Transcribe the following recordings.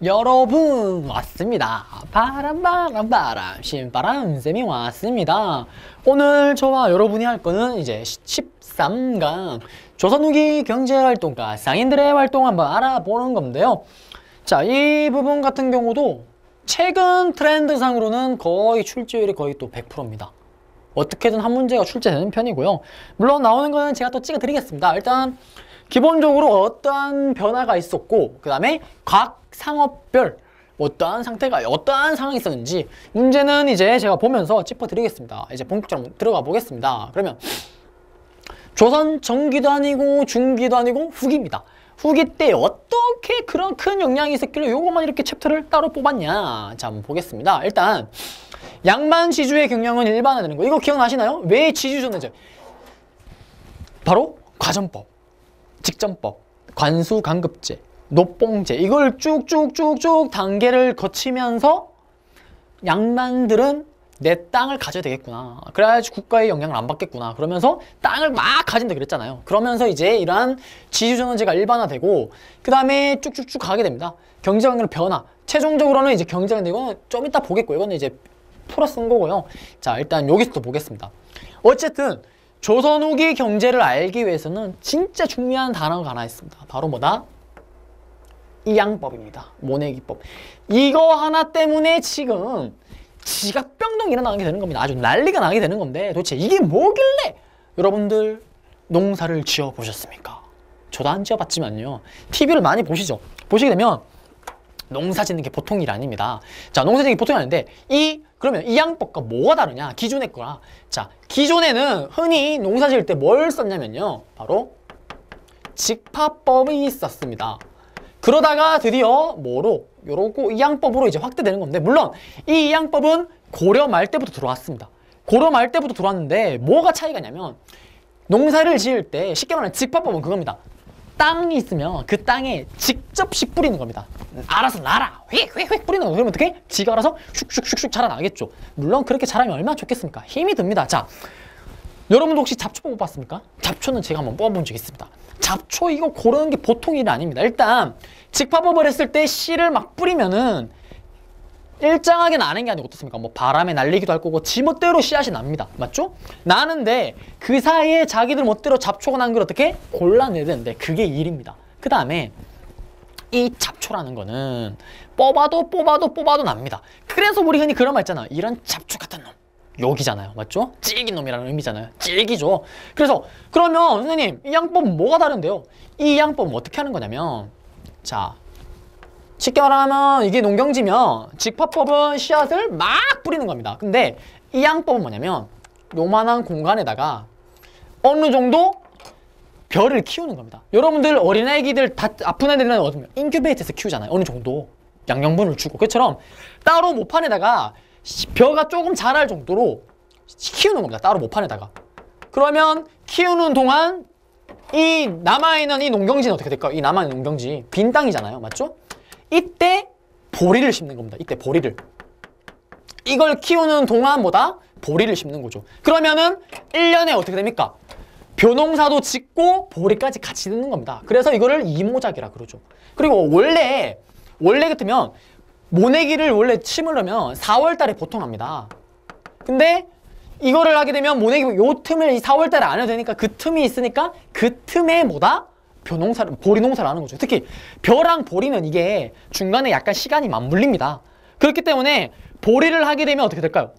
여러분 왔습니다. 신바람 쌤이 왔습니다. 오늘 저와 여러분이 할 거는 이제 13강 조선 후기 경제활동가 상인들의 활동 한번 알아보는 건데요. 자, 이 부분 같은 경우도 최근 트렌드상으로는 거의 출제율이 거의 또 100%입니다. 어떻게든 한 문제가 출제되는 편이고요. 물론 나오는 거는 제가 또 찍어 드리겠습니다. 일단 기본적으로 어떠한 변화가 있었고, 그 다음에 각 상업별 어떠한 상황이 있었는지 문제는 이제 제가 보면서 짚어드리겠습니다. 이제 본격적으로 들어가 보겠습니다. 그러면 조선 전기도 아니고 중기도 아니고 후기입니다. 후기 때 어떻게 그런 큰 영향이 있었길래 요것만 이렇게 챕터를 따로 뽑았냐. 자, 한번 보겠습니다. 일단 양반 지주의 경영은 일반화되는 거. 이거 기억나시나요? 왜 지주줬는지. 바로 과전법, 직전법, 관수 강급제, 노봉제, 이걸 쭉쭉쭉쭉 단계를 거치면서 양반들은 내 땅을 가져야 되겠구나. 그래야지 국가의 영향을 안 받겠구나. 그러면서 땅을 막 가진다 그랬잖아요. 그러면서 이제 이러한 지주전원제가 일반화되고, 그 다음에 쭉쭉쭉 가게 됩니다. 경제환경 변화. 최종적으로는 이제 경제환경, 이거는 좀 이따 보겠고, 이거는 이제 풀어 쓴 거고요. 자, 일단 여기서도 보겠습니다. 어쨌든 조선 후기 경제를 알기 위해서는 진짜 중요한 단어가 하나 있습니다. 바로 뭐다? 이양법입니다. 모내기법. 이거 하나 때문에 지금 지각병동이 일어나게 되는 겁니다. 아주 난리가 나게 되는 건데, 도대체 이게 뭐길래 여러분들 농사를 지어보셨습니까? 저도 안 지어봤지만요. TV를 많이 보시죠. 보시게 되면 농사 짓는 게 보통 일이 아닙니다. 자, 농사 짓는 게 보통이 아닌데, 그러면 이양법과 뭐가 다르냐? 기존의 거랑. 자, 기존에는 흔히 농사 지을 때 뭘 썼냐면요. 바로 직파법이 있었습니다. 그러다가 드디어 뭐로? 요러고 이양법으로 이제 확대되는 건데, 물론 이 이양법은 고려 말 때부터 들어왔습니다. 고려 말 때부터 들어왔는데 뭐가 차이가 나냐면, 농사를 지을 때 쉽게 말하면 직파법은 그겁니다. 땅이 있으면 그 땅에 직접 씨 뿌리는 겁니다. 알아서 나라 휙휙휙 뿌리는 거예요. 그러면 어떻게? 지가 알아서 슉슉슉슉 자라나겠죠. 물론 그렇게 자라면 얼마나 좋겠습니까? 힘이 듭니다. 자, 여러분도 혹시 잡초 뽑아봤습니까? 잡초는 제가 한번 뽑아본 적이 있습니다. 잡초 이거 고르는 게 보통 일이 아닙니다. 일단 직파법을 했을 때 씨를 막 뿌리면은 일정하게 나는 게 아니고 어떻습니까? 뭐 바람에 날리기도 할 거고 지멋대로 씨앗이 납니다. 맞죠? 나는데 그 사이에 자기들 멋대로 잡초가 난 걸 어떻게? 골라내야 되는데 그게 일입니다. 그 다음에 이 잡초라는 거는 뽑아도 납니다. 그래서 우리 흔히 그런 말 있잖아. 이런 잡초 같은 놈. 욕이잖아요. 맞죠? 찔긴 놈이라는 의미잖아요. 찔기죠. 그래서 그러면 선생님 이 양법은 뭐가 다른데요? 이 양법은 어떻게 하는 거냐면, 자, 쉽게 말하면 이게 농경지면 직파법은 씨앗을 막 뿌리는 겁니다. 근데 이 양법은 뭐냐면 요만한 공간에다가 어느 정도 벼를 키우는 겁니다. 여러분들 어린애기들 다 아픈 애들은 어떻게 인큐베이터에서 키우잖아요. 어느 정도 양養분을 주고. 그처럼 따로 모판에다가 벼가 조금 자랄 정도로 키우는 겁니다. 따로 모판에다가. 그러면 키우는 동안 이 남아있는 이 농경지는 어떻게 될까요? 이 남아있는 농경지 빈 땅이잖아요. 맞죠? 이때 보리를 심는 겁니다. 이때 보리를. 이걸 키우는 동안보다 보리를 심는 거죠. 그러면은 1년에 어떻게 됩니까? 벼농사도 짓고 보리까지 같이 듣는 겁니다. 그래서 이거를 이모작이라 그러죠. 그리고 원래 같으면 모내기를 원래 심으려면 4월 달에 보통 합니다. 근데 이거를 하게 되면 모내기 요 틈을 4월 달에 안 해도 되니까 그 틈이 있으니까 그 틈에 뭐다? 보리 농사를 하는 거죠. 특히 벼랑 보리는 이게 중간에 약간 시간이 맞물립니다. 그렇기 때문에 보리를 하게 되면 어떻게 될까요?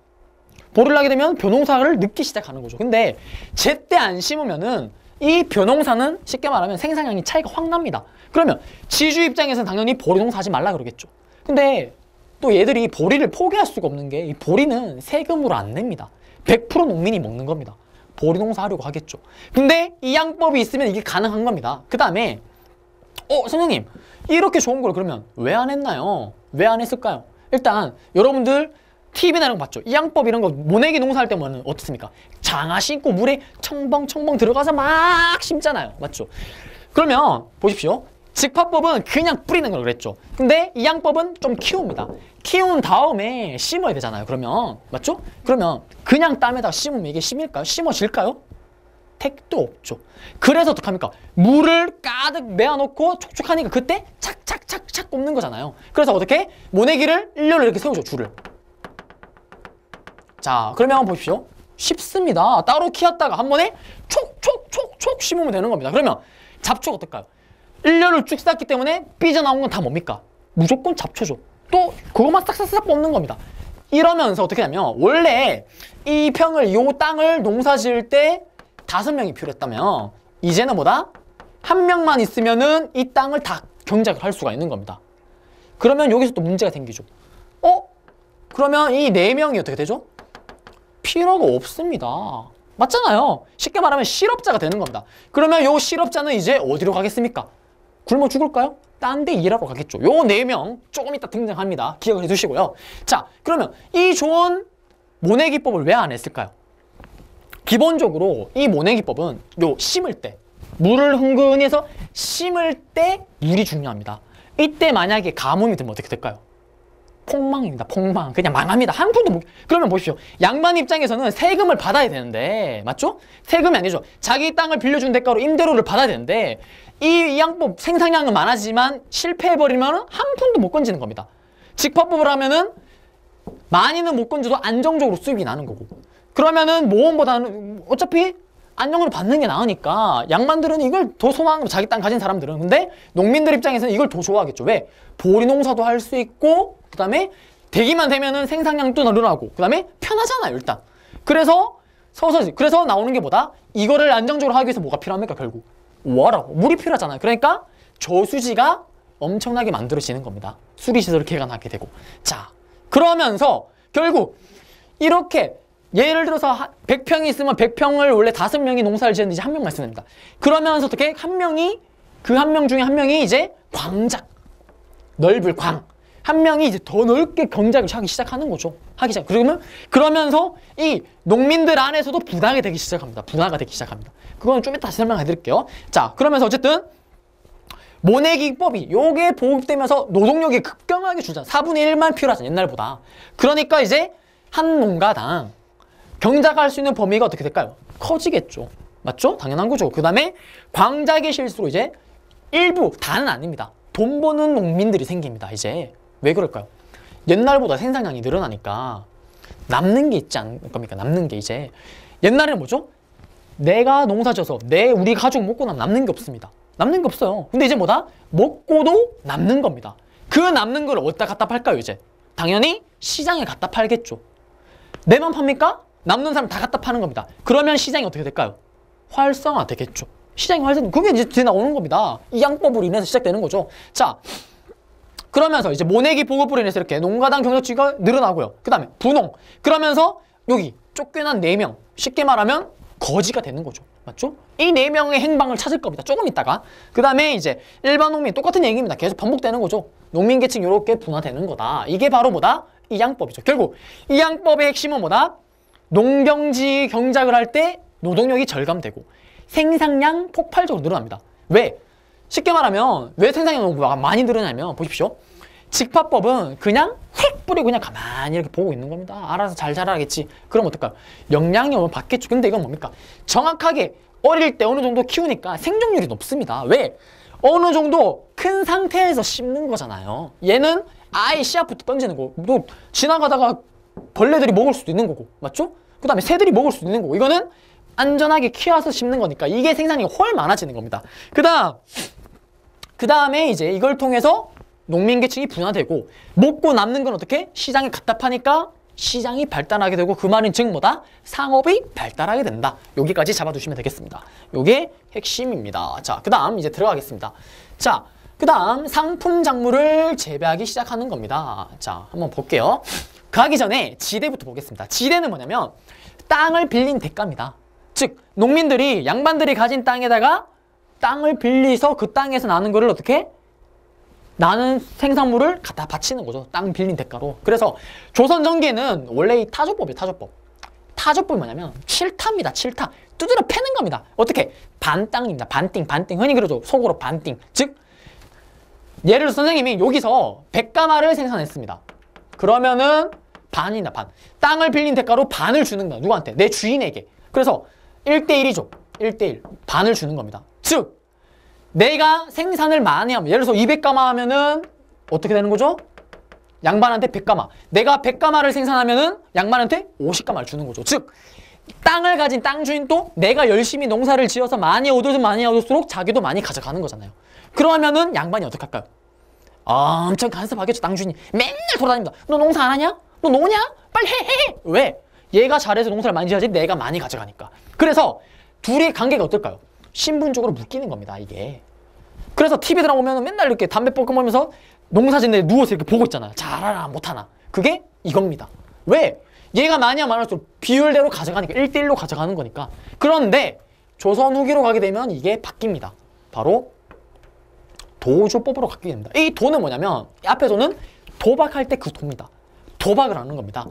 보리를 하게 되면 벼농사를 늦게 시작하는 거죠. 근데 제때 안 심으면은 이 벼농사는 쉽게 말하면 생산량이 차이가 확 납니다. 그러면 지주 입장에서는 당연히 보리 농사하지 말라 그러겠죠. 근데 또 얘들이 보리를 포기할 수가 없는 게, 이 보리는 세금으로 안 냅니다. 100% 농민이 먹는 겁니다. 보리 농사 하려고 하겠죠. 근데 이 양법이 있으면 이게 가능한 겁니다. 그 다음에 선생님 이렇게 좋은 걸 그러면 왜 안 했나요? 왜 안 했을까요? 일단 여러분들 TV나 이런 거 봤죠? 이 양법 이런 거 모내기 농사할 때는 어떻습니까? 장화 신고 물에 청벙청벙 들어가서 막 심잖아요. 맞죠? 그러면 보십시오. 직파법은 그냥 뿌리는 걸 그랬죠. 근데 이 양법은 좀 키웁니다. 키운 다음에 심어야 되잖아요. 그러면 맞죠? 그러면 그냥 땅에다 심으면 이게 심일까요? 심어질까요? 택도 없죠. 그래서 어떡합니까? 물을 가득 메어놓고 촉촉하니까 그때 착착 착착착 꼽는 거잖아요. 그래서 어떻게? 모내기를 일렬로 이렇게 세우죠, 줄을. 자, 그러면 한번 보십시오. 쉽습니다. 따로 키웠다가 한 번에 촉촉촉촉 심으면 되는 겁니다. 그러면 잡초가 어떨까요? 일렬을 쭉 쌓기 때문에 삐져나온 건 다 뭡니까? 무조건 잡초죠. 또 그것만 싹싹싹 뽑는 겁니다. 이러면서 어떻게 하냐면 원래 이 평을, 요 땅을 농사 지을 때 5명이 필요했다면 이제는 뭐다? 1명만 있으면은 이 땅을 다 경작을 할 수가 있는 겁니다. 그러면 여기서 또 문제가 생기죠. 그러면 이 4명이 어떻게 되죠? 필요가 없습니다. 맞잖아요. 쉽게 말하면 실업자가 되는 겁니다. 그러면 요 실업자는 이제 어디로 가겠습니까? 굶어 죽을까요? 딴 데 일하러 가겠죠. 요 4명 조금 이따 등장합니다. 기억을 해두시고요. 자, 그러면 이 좋은 모내기법을 왜 안 했을까요? 기본적으로 이 모내기법은 요 심을 때, 물을 흥건히 해서 심을 때 물이 중요합니다. 이때 만약에 가뭄이 들면 어떻게 될까요? 폭망입니다. 폭망. 그냥 망합니다. 한 푼도 못. 그러면 보십시오. 양반 입장에서는 세금을 받아야 되는데, 맞죠? 세금이 아니죠. 자기 땅을 빌려준 대가로 임대료를 받아야 되는데, 이 양법 생산량은 많아지만 실패해버리면 한 푼도 못 건지는 겁니다. 직파법을 하면은 많이는 못 건져도 안정적으로 수입이 나는 거고. 그러면은 모험보다는 어차피 안정을 받는 게 나으니까 양반들은 이걸 더 선호하는 거, 자기 땅 가진 사람들은. 근데 농민들 입장에서는 이걸 더 좋아하겠죠. 왜? 보리 농사도 할 수 있고, 그 다음에 되기만 되면은 생산량도 늘어나고, 그 다음에 편하잖아요, 일단. 그래서 서서히, 그래서 나오는 게 뭐다? 이거를 안정적으로 하기 위해서 뭐가 필요합니까, 결국? 뭐라고? 물이 필요하잖아요. 그러니까 저수지가 엄청나게 만들어지는 겁니다. 수리시설을 개관하게 되고. 자, 그러면서 결국 이렇게 예를 들어서 100평이 있으면 100평을 원래 5명이 농사를 지었는데 이제 1명만 있으면 됩니다. 그러면서 어떻게 한 명이, 그 한 명 중에 한 명이 이제 광작, 넓을 광, 한 명이 이제 더 넓게 경작을 하기 시작하는 거죠. 그러면서 이 농민들 안에서도 분화가 되기 시작합니다. 분화가 되기 시작합니다. 그건 좀 이따 다시 설명해 드릴게요. 자, 그러면서 어쨌든 모내기법이 요게 보급되면서 노동력이 급격하게 줄잖아. 4분의 1만 필요하잖아, 옛날보다. 그러니까 이제 한 농가당 경작할 수 있는 범위가 어떻게 될까요? 커지겠죠. 맞죠? 당연한 거죠. 그 다음에 광작의 실수로 이제 일부, 다는 아닙니다. 돈 버는 농민들이 생깁니다, 이제. 왜 그럴까요? 옛날보다 생산량이 늘어나니까 남는 게 있지 않을 겁니까? 남는 게 이제. 옛날에는 뭐죠? 내가 농사 져서 우리 가족 먹고 나면 남는 게 없습니다. 남는 게 없어요. 근데 이제 뭐다? 먹고도 남는 겁니다. 그 남는 걸 어디다 갖다 팔까요, 이제? 당연히 시장에 갖다 팔겠죠. 내만 팝니까? 남는 사람 다 갖다 파는 겁니다. 그러면 시장이 어떻게 될까요? 활성화 되겠죠. 시장이 활성화, 그게 이제 뒤에 나오는 겁니다. 이 양법으로 인해서 시작되는 거죠. 자, 그러면서 이제 모내기 보급으로 인해서 이렇게 농가당 경작지가 늘어나고요. 그 다음에 분홍. 그러면서 여기 쫓겨난 4명. 쉽게 말하면 거지가 되는 거죠. 맞죠? 이 4명의 행방을 찾을 겁니다. 조금 있다가. 그 다음에 이제 일반 농민, 똑같은 얘기입니다. 계속 반복되는 거죠. 농민 계층 이렇게 분화되는 거다. 이게 바로 뭐다? 이 양법이죠. 결국 이 양법의 핵심은 뭐다? 농경지 경작을 할 때 노동력이 절감되고 생산량 폭발적으로 늘어납니다. 왜? 쉽게 말하면 왜 생산량이 많이 늘어나면 보십시오. 직파법은 그냥 휙 뿌리고 그냥 가만히 이렇게 보고 있는 겁니다. 알아서 잘 자라겠지. 그럼 어떨까요? 영양이 오면 받겠죠. 근데 이건 뭡니까? 정확하게 어릴 때 어느 정도 키우니까 생존율이 높습니다. 왜? 어느 정도 큰 상태에서 심는 거잖아요. 얘는 아예 씨앗부터 던지는 거고, 또 지나가다가 벌레들이 먹을 수도 있는 거고, 맞죠? 그 다음에 새들이 먹을 수도 있는 거고, 이거는 안전하게 키워서 심는 거니까 이게 생산량이 훨 많아지는 겁니다. 그 다음에 이제 이걸 통해서 농민 계층이 분화되고, 먹고 남는 건 어떻게? 시장에 갖다 파니까 시장이 발달하게 되고, 그 말은 즉 뭐다? 상업이 발달하게 된다. 여기까지 잡아두시면 되겠습니다. 요게 핵심입니다. 자, 그 다음 이제 들어가겠습니다. 자, 그 다음 상품 작물을 재배하기 시작하는 겁니다. 자, 한번 볼게요. 가기 전에 지대부터 보겠습니다. 지대는 뭐냐면 땅을 빌린 대가입니다. 즉 농민들이, 양반들이 가진 땅에다가 땅을 빌리서 그 땅에서 나는 거를 어떻게? 나는 생산물을 갖다 바치는 거죠. 땅 빌린 대가로. 그래서 조선 전기에는 원래 이 타조법이에요. 타조법. 타조법이 뭐냐면 칠타입니다. 칠타. 두드려 패는 겁니다. 어떻게? 반땅입니다. 반띵, 반띵. 흔히 그러죠. 속으로 반띵. 즉 예를 들어 선생님이 여기서 100가마를 생산했습니다. 그러면은 반이나 반. 땅을 빌린 대가로 반을 주는 거야. 누구한테? 내 주인에게. 그래서 1대1이죠. 1대1. 반을 주는 겁니다. 즉 내가 생산을 많이 하면, 예를 들어서 200가마 하면은 어떻게 되는 거죠? 양반한테 100가마. 내가 100가마를 생산하면은 양반한테 50가마를 주는 거죠. 즉, 땅을 가진 땅 주인도 내가 열심히 농사를 지어서 많이 얻으면 많이 얻을수록 자기도 많이 가져가는 거잖아요. 그러면은 양반이 어떻게 할까요? 엄청 간섭하겠죠. 땅 주인이 맨날 돌아다닙니다. 너 농사 안 하냐? 너 노냐? 빨리 해! 왜? 얘가 잘해서 농사를 많이 지어야지 내가 많이 가져가니까. 그래서 둘의 관계가 어떨까요? 신분적으로 묶이는 겁니다, 이게. 그래서 TV 들어오면 맨날 이렇게 담배 볶으면서 농사짓는데 누워서 이렇게 보고 있잖아요. 잘하나 못하나. 그게 이겁니다. 왜? 얘가 많이 하면 많을수록 비율대로 가져가니까 1대1로 가져가는 거니까. 그런데 조선 후기로 가게 되면 이게 바뀝니다. 바로 도주법으로 바뀌게 됩니다. 이 도는 뭐냐면 이 앞에 도는 도박할 때 그 도입니다. 도박을 하는 겁니다.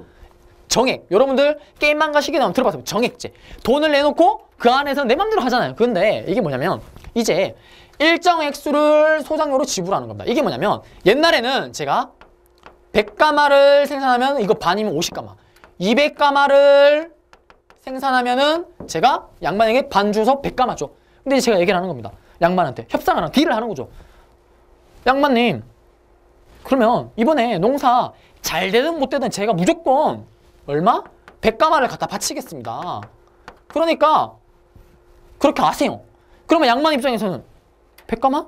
정액. 여러분들 게임만 가시게 되면 들어봤어요. 정액제. 돈을 내놓고 그 안에서 내 맘대로 하잖아요. 근데 이게 뭐냐면 이제 일정 액수를 소장료로 지불하는 겁니다. 이게 뭐냐면 옛날에는 제가 100가마를 생산하면 이거 반이면 50가마. 200가마를 생산하면은 제가 양반에게 반 줘서 100가마 줘. 근데 이제 제가 얘기를 하는 겁니다. 양반한테 협상을 하는, 딜을 하는 거죠. 양반님, 그러면 이번에 농사 잘 되든 못 되든 제가 무조건 얼마? 100가마를 갖다 바치겠습니다. 그러니까 그렇게 아세요. 그러면 양반 입장에서는 100가마?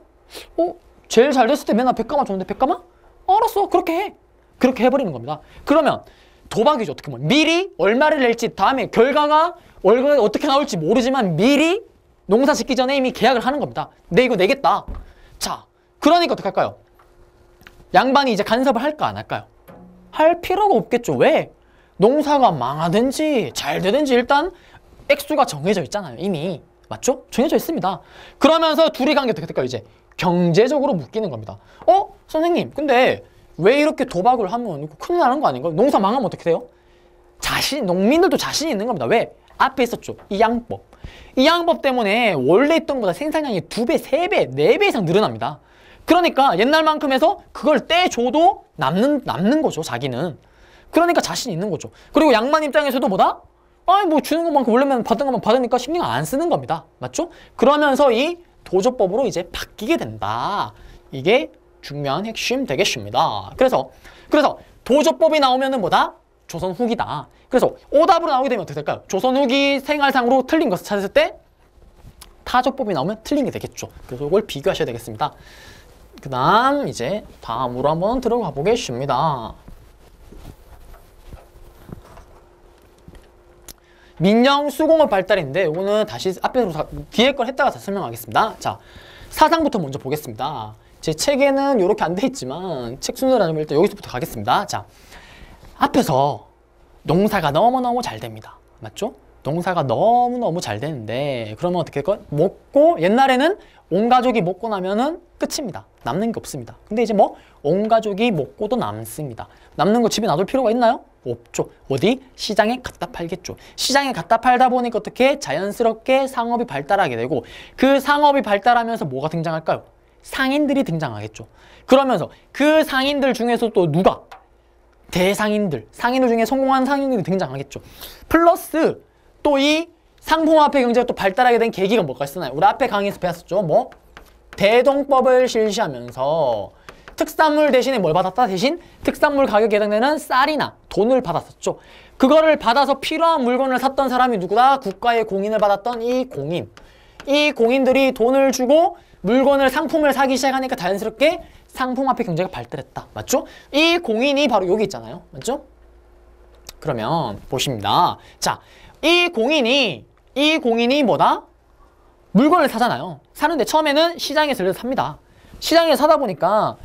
제일 잘 됐을 때 맨날 100가마 줬는데 100가마? 알았어, 그렇게 해. 그렇게 해버리는 겁니다. 그러면 도박이죠. 어떻게 보면 미리 얼마를 낼지, 다음에 결과가 월급이 어떻게 나올지 모르지만 미리 농사 짓기 전에 이미 계약을 하는 겁니다. 내 이거 내겠다. 자, 그러니까 어떻게 할까요? 양반이 이제 간섭을 할까 안 할까요? 할 필요가 없겠죠. 왜? 농사가 망하든지 잘 되든지 일단 액수가 정해져 있잖아요. 이미. 맞죠? 정해져 있습니다. 그러면서 둘이 관계 어떻게 될까요? 이제 경제적으로 묶이는 겁니다. 선생님, 근데 왜 이렇게 도박을 하면 큰일 나는 거 아닌가요? 농사 망하면 어떻게 돼요? 농민들도 자신이 있는 겁니다. 왜? 앞에 있었죠. 이 양법. 이 양법 때문에 원래 있던 것보다 생산량이 2배, 3배, 4배 이상 늘어납니다. 그러니까 옛날만큼 해서 그걸 떼줘도 남는 거죠, 자기는. 그러니까 자신이 있는 거죠. 그리고 양반 입장에서도 뭐다? 뭐 주는 것만큼 원래는 받은 것만 받으니까 신경 안 쓰는 겁니다. 맞죠? 그러면서 이 도저법으로 이제 바뀌게 된다. 이게 중요한 핵심 되겠습니다. 그래서 도저법이 나오면은 뭐다? 조선 후기다. 그래서 오답으로 나오게 되면 어떻게 될까요? 조선 후기 생활상으로 틀린 것을 찾았을 때 타조법이 나오면 틀린 게 되겠죠. 그래서 이걸 비교하셔야 되겠습니다. 그 다음 이제 다음으로 한번 들어가 보겠습니다. 민영 수공업 발달인데 이거는 다시 앞에서 뒤에 걸 했다가 다시 설명하겠습니다. 자, 사상부터 먼저 보겠습니다. 제 책에는 이렇게 안 돼 있지만 책 순서를 하면 일단 여기서부터 가겠습니다. 자, 앞에서 농사가 너무너무 잘 됩니다. 맞죠? 농사가 너무너무 잘 되는데 그러면 어떻게 될까요? 먹고 옛날에는 온 가족이 먹고 나면은 끝입니다. 남는 게 없습니다. 근데 이제 온 가족이 먹고도 남습니다. 남는 거 집에 놔둘 필요가 있나요? 없죠. 어디? 시장에 갖다 팔겠죠. 시장에 갖다 팔다 보니까 어떻게 자연스럽게 상업이 발달하게 되고 그 상업이 발달하면서 뭐가 등장할까요? 상인들이 등장하겠죠. 그러면서 그 상인들 중에서 또 누가? 대상인들, 상인들 중에 성공한 상인들이 등장하겠죠. 플러스 또 이 상품화폐 경제가 또 발달하게 된 계기가 뭐가 있었나요? 우리 앞에 강의에서 배웠었죠. 대동법을 실시하면서 특산물 대신에 뭘 받았다? 대신 특산물 가격에 해당되는 쌀이나 돈을 받았었죠. 그거를 받아서 필요한 물건을 샀던 사람이 누구다? 국가의 공인을 받았던 이 공인. 이 공인들이 돈을 주고 물건을, 상품을 사기 시작하니까 자연스럽게 상품화폐 경제가 발달했다. 맞죠? 이 공인이 바로 여기 있잖아요. 맞죠? 그러면 보십니다. 자, 이 공인이 뭐다? 물건을 사잖아요. 사는데 처음에는 시장에서 들려서 삽니다. 시장에서 사다 보니까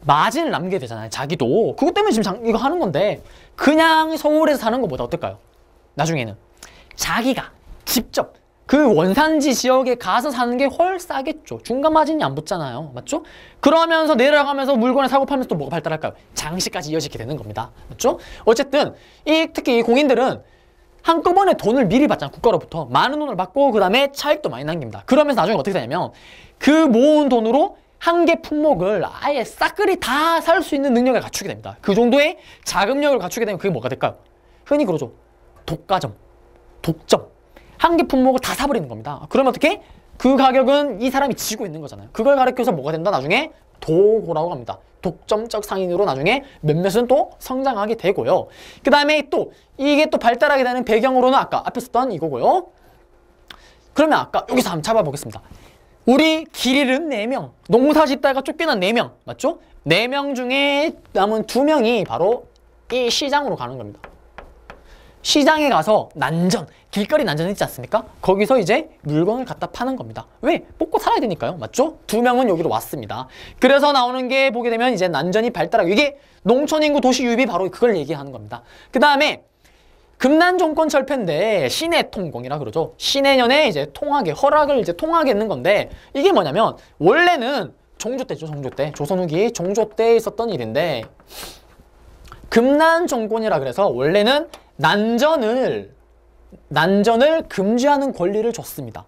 마진을 남기게 되잖아요. 자기도. 그것 때문에 지금 이거 하는 건데 그냥 서울에서 사는 것보다 어떨까요? 나중에는 자기가 직접 그 원산지 지역에 가서 사는 게 훨 싸겠죠. 중간 마진이 안 붙잖아요. 맞죠? 그러면서 내려가면서 물건을 사고 팔면서 또 뭐가 발달할까요? 장시까지 이어지게 되는 겁니다. 맞죠? 어쨌든 특히 이 공인들은 한꺼번에 돈을 미리 받잖아요. 국가로부터. 많은 돈을 받고 그 다음에 차익도 많이 남깁니다. 그러면서 나중에 어떻게 되냐면 그 모은 돈으로 한 개 품목을 아예 싸그리 다 살 수 있는 능력을 갖추게 됩니다. 그 정도의 자금력을 갖추게 되면 그게 뭐가 될까요? 흔히 그러죠. 독과점, 독점. 한 개 품목을 다 사버리는 겁니다. 그러면 어떻게? 그 가격은 이 사람이 지고 있는 거잖아요. 그걸 가리켜서 뭐가 된다? 나중에 도고라고 합니다. 독점적 상인으로 나중에 몇몇은 또 성장하게 되고요. 그 다음에 또 이게 또 발달하게 되는 배경으로는 아까 앞에 썼던 이거고요. 그러면 아까 여기서 한번 잡아보겠습니다. 우리 길 잃은 4명, 농사 짓다가 쫓겨난 4명, 맞죠? 4명 중에 남은 2명이 바로 이 시장으로 가는 겁니다. 시장에 가서 난전, 길거리 난전 있지 않습니까? 거기서 이제 물건을 갖다 파는 겁니다. 왜? 먹고 살아야 되니까요. 맞죠? 2명은 여기로 왔습니다. 그래서 나오는 게 보게 되면 이제 난전이 발달하고 이게 농촌인구 도시 유입이 바로 그걸 얘기하는 겁니다. 그 다음에 금난 정권 철폐인데 신해 통공이라 그러죠. 신해년에 이제 통하게 허락을 이제 통하게 했는 건데 이게 뭐냐면 원래는 종조 때죠. 종조 때. 조선 후기 종조 때 있었던 일인데 금난 정권이라 그래서 원래는 난전을 금지하는 권리를 줬습니다.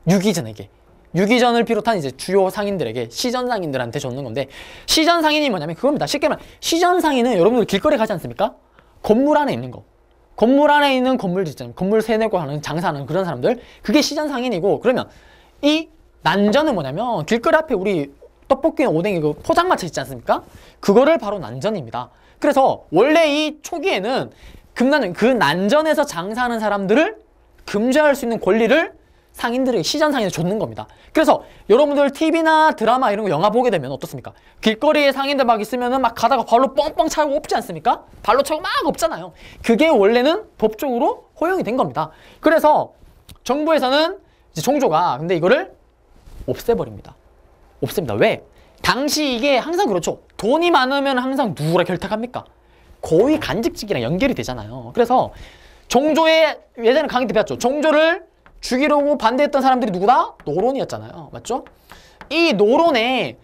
유기전에게. 유기전을 비롯한 이제 주요 상인들에게 시전 상인들한테 줬는 건데 시전 상인이 뭐냐면 그겁니다. 쉽게 말하면 시전 상인은 여러분들 길거리 가지 않습니까? 건물 안에 있는 거. 건물 안에 있는 건물들 있잖아요. 건물 세내고 하는 장사하는 그런 사람들. 그게 시전 상인이고 그러면 이 난전은 뭐냐면 길거리 앞에 우리 떡볶이 오뎅이 그 포장마차 있지 않습니까? 그거를 바로 난전입니다. 그래서 원래 이 초기에는 금난전, 그 난전에서 장사하는 사람들을 금지할 수 있는 권리를 상인들에게 시전 상인에 줬는 겁니다. 그래서 여러분들 TV나 드라마 이런 거 영화 보게 되면 어떻습니까? 길거리에 상인들 막 있으면은 막 가다가 발로 뻥뻥 차고 없지 않습니까? 발로 차고 막 없잖아요. 그게 원래는 법적으로 허용이 된 겁니다. 그래서 정부에서는 이제 종조가 근데 이거를 없애버립니다. 없습니다. 왜? 당시 이게 항상 그렇죠. 돈이 많으면 항상 누구랑 결탁합니까? 고위 간직직이랑 연결이 되잖아요. 그래서 종조에 예전에 강의 때 배웠죠. 종조를 죽이려고 반대했던 사람들이 누구다? 노론이었잖아요. 맞죠? 이 노론의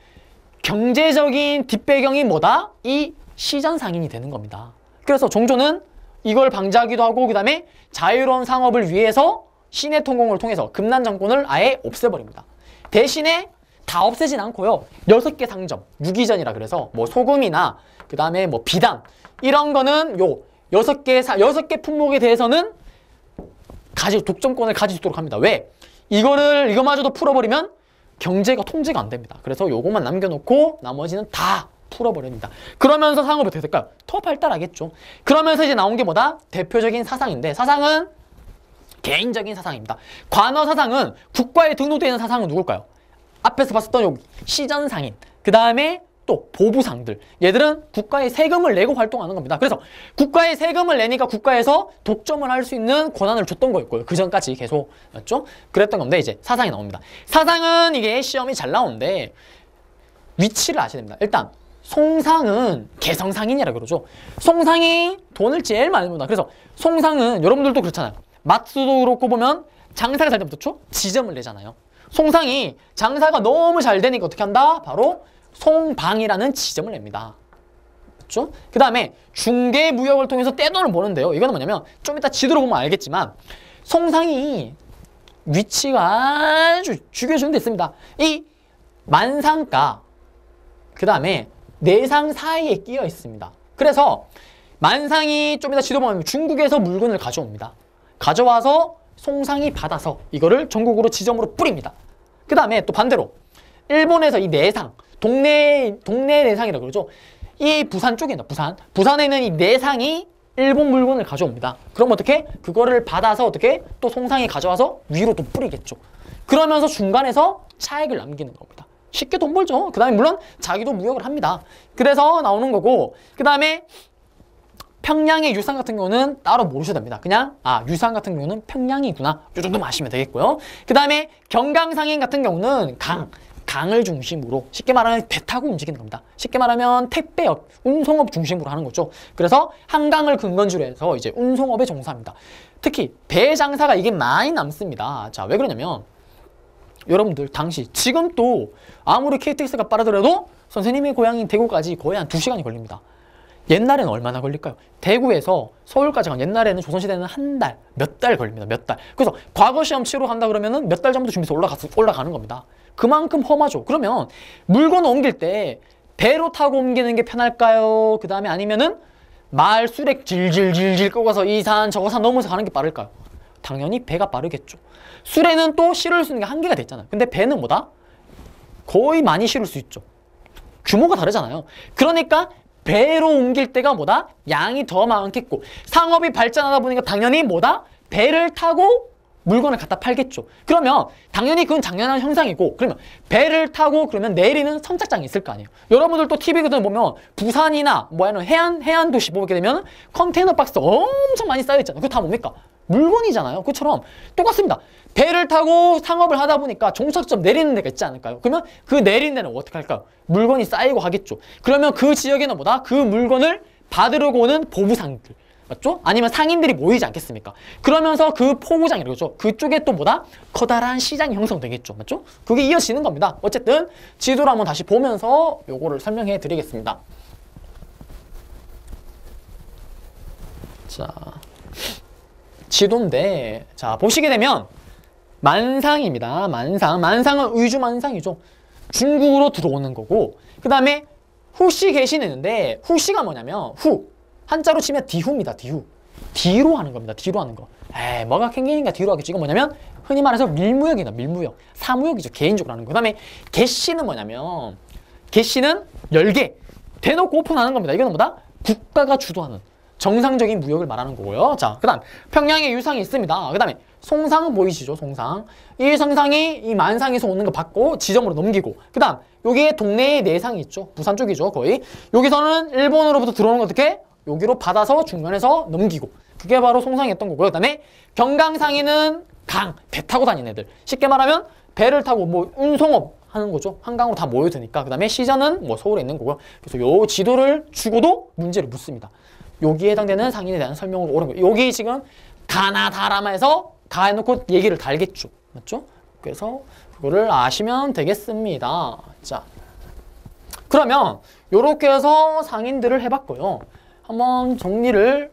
경제적인 뒷배경이 뭐다? 이 시전 상인이 되는 겁니다. 그래서 종조는 이걸 방지하기도 하고 그 다음에 자유로운 상업을 위해서 신해 통공을 통해서 금난 정권을 아예 없애버립니다. 대신에 다 없애진 않고요. 6개 상점, 유기전이라 그래서 뭐 소금이나 그 다음에 뭐 비단 이런 거는 요 6개 품목에 대해서는 독점권을 가질 수 있도록 합니다. 왜? 이거마저도 풀어버리면 경제가 통제가 안 됩니다. 그래서 요것만 남겨놓고 나머지는 다 풀어버립니다. 그러면서 상업이 어떻게 될까요? 더 발달하겠죠. 그러면서 이제 나온 게 뭐다? 대표적인 사상인데 사상은 개인적인 사상입니다. 관어 사상은 국가에 등록되어 있는 사상은 누굴까요? 앞에서 봤었던 여기 시전상인, 그 다음에 또 보부상들. 얘들은 국가에 세금을 내고 활동하는 겁니다. 그래서 국가에 세금을 내니까 국가에서 독점을 할 수 있는 권한을 줬던 거였고요. 그 전까지 계속 맞죠? 그랬던 건데 이제 사상이 나옵니다. 사상은 이게 시험이 잘 나오는데 위치를 아셔야 됩니다. 일단 송상은 개성상인이라 그러죠. 송상이 돈을 제일 많이 번다. 그래서 송상은 여러분들도 그렇잖아요. 맛수도 그렇고 보면 장사가 잘 되면 좋죠? 지점을 내잖아요. 송상이 장사가 너무 잘 되니까 어떻게 한다? 바로 송방이라는 지점을 냅니다. 그렇죠? 그 다음에 중개무역을 통해서 떼돈을 버는데요. 이거는 뭐냐면 좀 이따 지도로 보면 알겠지만 송상이 위치가 아주 죽여주는 데 있습니다. 이 만상가 그 다음에 내상 사이에 끼어 있습니다. 그래서 만상이 좀 이따 지도 보면 중국에서 물건을 가져옵니다. 가져와서 송상이 받아서 이거를 전국으로 지점으로 뿌립니다. 그 다음에 또 반대로 일본에서 이 내상 동네 내상이라고 그러죠. 이 부산 쪽에는 부산에 있는 이 내상이 일본 물건을 가져옵니다. 그럼 어떻게? 그거를 받아서 어떻게? 또 송상이 가져와서 위로 또 뿌리겠죠. 그러면서 중간에서 차액을 남기는 겁니다. 쉽게 돈 벌죠. 그 다음에 물론 자기도 무역을 합니다. 그래서 나오는 거고 그 다음에 평양의 유산 같은 경우는 따로 모르셔도 됩니다. 그냥 유산 같은 경우는 평양이구나. 이 정도만 아시면 되겠고요. 그 다음에 경강상인 같은 경우는 강을 중심으로 쉽게 말하면 배 타고 움직이는 겁니다. 쉽게 말하면 택배업, 운송업 중심으로 하는 거죠. 그래서 한강을 근거지로 해서 이제 운송업에 종사합니다. 특히 배 장사가 이게 많이 남습니다. 자, 왜 그러냐면 여러분들 당시 지금 또 아무리 KTX가 빠르더라도 선생님의 고향인 대구까지 거의 한 2시간이 걸립니다. 옛날에는 얼마나 걸릴까요? 대구에서 서울까지 간 옛날에는 조선시대는 한 달, 몇 달 걸립니다. 몇 달. 그래서 과거 시험 치러 간다 그러면은 몇 달 전부터 준비해서 올라가는 겁니다. 그만큼 험하죠. 그러면 물건 옮길 때 배로 타고 옮기는 게 편할까요? 그 다음에 아니면은 말 수레 질질질질 끄고서 이 산 저거 산 넘어서 가는 게 빠를까요? 당연히 배가 빠르겠죠. 술에는 또 실을 수 있는 게 한계가 돼 있잖아요. 근데 배는 뭐다? 거의 많이 실을 수 있죠. 규모가 다르잖아요. 그러니까 배로 옮길 때가 뭐다? 양이 더 많겠고, 상업이 발전하다 보니까 당연히 뭐다? 배를 타고 물건을 갖다 팔겠죠. 그러면 당연히 그건 당연한 현상이고, 그러면 배를 타고 그러면 내리는 선착장이 있을 거 아니에요. 여러분들도 TV 같은 거 보면 부산이나 뭐 하는 해안 도시 보게 되면 컨테이너 박스 엄청 많이 쌓여 있잖아요. 그거 다 뭡니까? 물건이잖아요. 그처럼 똑같습니다. 배를 타고 상업을 하다 보니까 종착점 내리는 데가 있지 않을까요? 그러면 그 내리는 데는 어떻게 할까요? 물건이 쌓이고 하겠죠. 그러면 그 지역에는 뭐다? 그 물건을 받으려고 오는 보부상들, 맞죠? 아니면 상인들이 모이지 않겠습니까? 그러면서 그 포구장이라고 그쪽에 또 뭐다? 커다란 시장이 형성되겠죠. 맞죠? 그게 이어지는 겁니다. 어쨌든 지도를 한번 다시 보면서 요거를 설명해 드리겠습니다. 자, 지도인데, 자, 보시게 되면 만상입니다. 만상은 의주만상이죠. 중국으로 들어오는 거고, 그 다음에 후씨 계시는데, 후씨가 뭐냐면 한자로 치면 디후입니다. 뒤로 하는 겁니다. 뒤로 하는 거. 뭐가 캥기니까 뒤로 하겠죠. 이건 뭐냐면 흔히 말해서 밀무역이다. 밀무역. 사무역이죠. 개인적으로 하는 거. 그 다음에 개씨는 뭐냐면, 개씨는 열개, 대놓고 오픈하는 겁니다. 이거는 뭐다? 국가가 주도하는 정상적인 무역을 말하는 거고요. 자, 그 다음 평양에 유상이 있습니다. 그 다음에 송상은 보이시죠? 송상. 이 성상이 이 만상에서 오는 거 받고 지점으로 넘기고, 그 다음 여기에 동네에 내상이 있죠. 부산 쪽이죠. 거의. 여기서는 일본으로부터 들어오는 거 어떻게? 여기로 받아서 중간에서 넘기고, 그게 바로 송상이었던 거고요. 그 다음에 경강상인은 배 타고 다니는 애들. 쉽게 말하면 배를 타고 뭐 운송업 하는 거죠. 한강으로 다 모여드니까. 그 다음에 시전은 뭐 서울에 있는 거고요. 그래서 요 지도를 주고도 문제를 묻습니다. 여기에 해당되는 상인에 대한 설명으로 옳은 거예요. 여기 지금 가나다라마에서 가 해놓고 얘기를 달겠죠. 맞죠? 그래서 그거를 아시면 되겠습니다. 자, 그러면 요렇게 해서 상인들을 해봤고요. 한번 정리를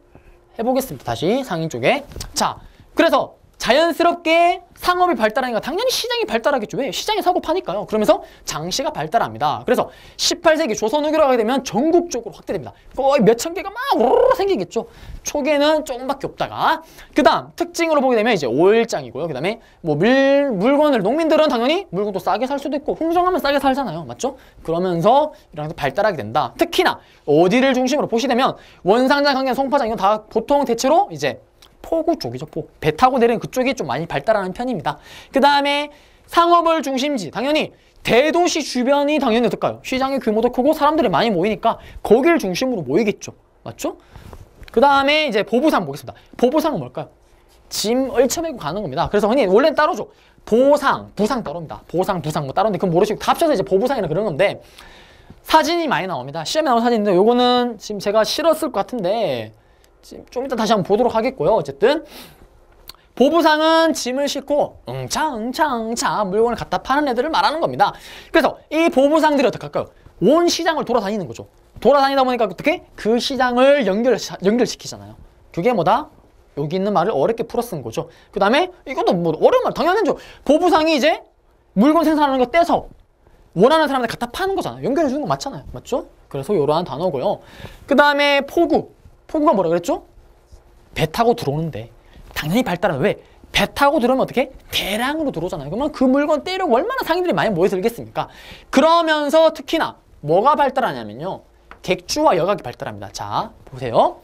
해보겠습니다. 다시 상인 쪽에. 자, 그래서 자연스럽게 상업이 발달하니까 당연히 시장이 발달하겠죠. 왜? 시장에 사고 파니까요. 그러면서 장시가 발달합니다. 그래서 18세기 조선 후기로 가게 되면 전국적으로 확대됩니다. 거의 몇천 개가 막 우르르 생기겠죠. 초기에는 조금밖에 없다가, 그 다음 특징으로 보게 되면 이제 오일장이고요. 그 다음에 뭐 물건을, 농민들은 당연히 물건도 싸게 살 수도 있고, 흥정하면 싸게 살잖아요. 맞죠? 그러면서 이렇게 발달하게 된다. 특히나 어디를 중심으로 보시되면 원상장, 강경, 송파장 이건 다 보통 대체로 이제 포구 쪽이죠. 배 타고 내리는 그쪽이 좀 많이 발달하는 편입니다. 그 다음에 상업을 중심지, 당연히 대도시 주변이 당연히 어떨까요? 시장의 규모도 크고 사람들이 많이 모이니까 거기를 중심으로 모이겠죠. 맞죠? 그 다음에 이제 보부상 보겠습니다. 보부상은 뭘까요? 짐 얼쳐매고 가는 겁니다. 그래서 흔히 원래는 따로죠. 보상, 부상 따로입니다. 보상, 부상 뭐 따로인데 그건 모르시고 다 합쳐서 이제 보부상이나 그런 건데, 사진이 많이 나옵니다. 시험에 나온 사진인데 요거는 지금 제가 실었을 것 같은데 좀 이따 다시 한번 보도록 하겠고요. 어쨌든 보부상은 짐을 싣고 응차 물건을 갖다 파는 애들을 말하는 겁니다. 그래서 이 보부상들이 어떻게 할까요? 온 시장을 돌아다니는 거죠. 돌아다니다 보니까 어떻게? 그 시장을 연결시키잖아요. 그게 뭐다? 여기 있는 말을 어렵게 풀어 쓴 거죠. 그 다음에 이것도 뭐 어려운 말 당연하죠. 보부상이 이제 물건 생산하는 거 떼서 원하는 사람한테 갖다 파는 거잖아요. 연결해 주는 거 맞잖아요. 맞죠? 그래서 이러한 단어고요. 그 다음에 포구가 뭐라 그랬죠? 배 타고 들어오는데 당연히 발달하면, 왜? 배 타고 들어오면 어떻게? 대량으로 들어오잖아요. 그러면 그 물건 떼려고 얼마나 상인들이 많이 모여들겠습니까? 그러면서 특히나 뭐가 발달하냐면요, 객주와 여각이 발달합니다. 자, 보세요.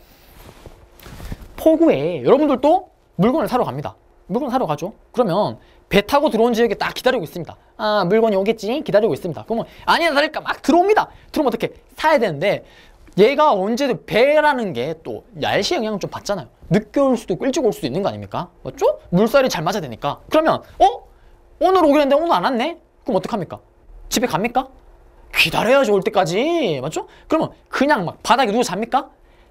포구에 여러분들도 물건을 사러 갑니다. 물건을 사러 가죠. 그러면 배 타고 들어온 지역에 딱 기다리고 있습니다. 아, 물건이 오겠지? 기다리고 있습니다. 그러면 아니나 다를까 막 들어옵니다. 들어오면 어떻게? 사야 되는데, 얘가 언제든 배라는 게 또 날씨 영향을 좀 받잖아요. 늦게 올 수도 있고 일찍 올 수도 있는 거 아닙니까? 맞죠? 물살이 잘 맞아야 되니까. 그러면 오늘 오기로 했는데 오늘 안 왔네? 그럼 어떡합니까? 집에 갑니까? 기다려야죠, 올 때까지. 맞죠? 그러면 그냥 막 바닥에 누워 잡니까?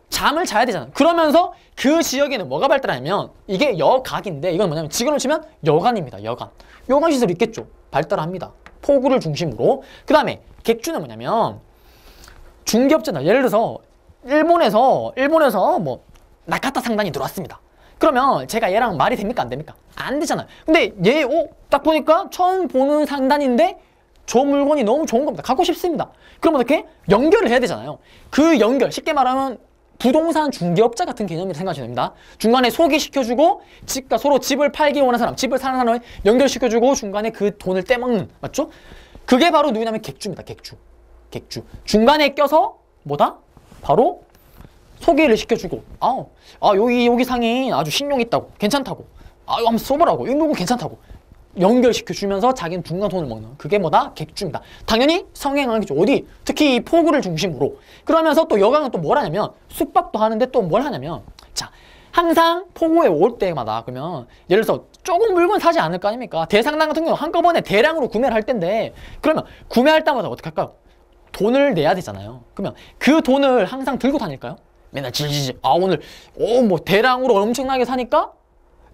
잠을 자야 되잖아요. 그러면서 그 지역에는 뭐가 발달하냐면, 이게 여각인데, 이건 뭐냐면 지금으로 치면 여관입니다. 여관 시설이 있겠죠. 발달합니다. 포구를 중심으로. 그 다음에 객주는 뭐냐면 중개업자다. 예를 들어서 일본에서 뭐 나카타 상단이 들어왔습니다. 그러면 제가 얘랑 말이 됩니까? 안 됩니까? 안 되잖아요. 근데 얘 딱 보니까 처음 보는 상단인데 저 물건이 너무 좋은 겁니다. 갖고 싶습니다. 그럼 어떻게? 연결을 해야 되잖아요. 그 연결, 쉽게 말하면 부동산 중개업자 같은 개념이라 생각하시면 됩니다. 중간에 소개시켜주고 집과 서로 집을 팔기 원하는 사람, 집을 사는 사람을 연결시켜주고 중간에 그 돈을 떼먹는, 맞죠? 그게 바로 누구냐면 객주입니다. 객주. 중간에 껴서 뭐다? 바로 소개를 시켜주고 여기 상인 아주 신용 있다고, 괜찮다고, 이거 한번 써보라고, 이 누구 괜찮다고 연결시켜주면서 자기는 중간 돈을 먹는, 그게 뭐다? 객주입니다. 당연히 성행하겠죠. 어디? 특히 이 포구를 중심으로. 그러면서 또 여강은 또 뭘 하냐면 숙박도 하는데 또 뭘 하냐면, 자, 항상 포구에 올 때마다 그러면 예를 들어서 조금 물건 사지 않을 거 아닙니까? 대상당 같은 경우는 한꺼번에 대량으로 구매를 할 텐데, 그러면 구매할 때마다 어떻게 할까요? 돈을 내야 되잖아요. 그러면 그 돈을 항상 들고 다닐까요? 맨날 질질질, 오늘 뭐 대량으로 엄청나게 사니까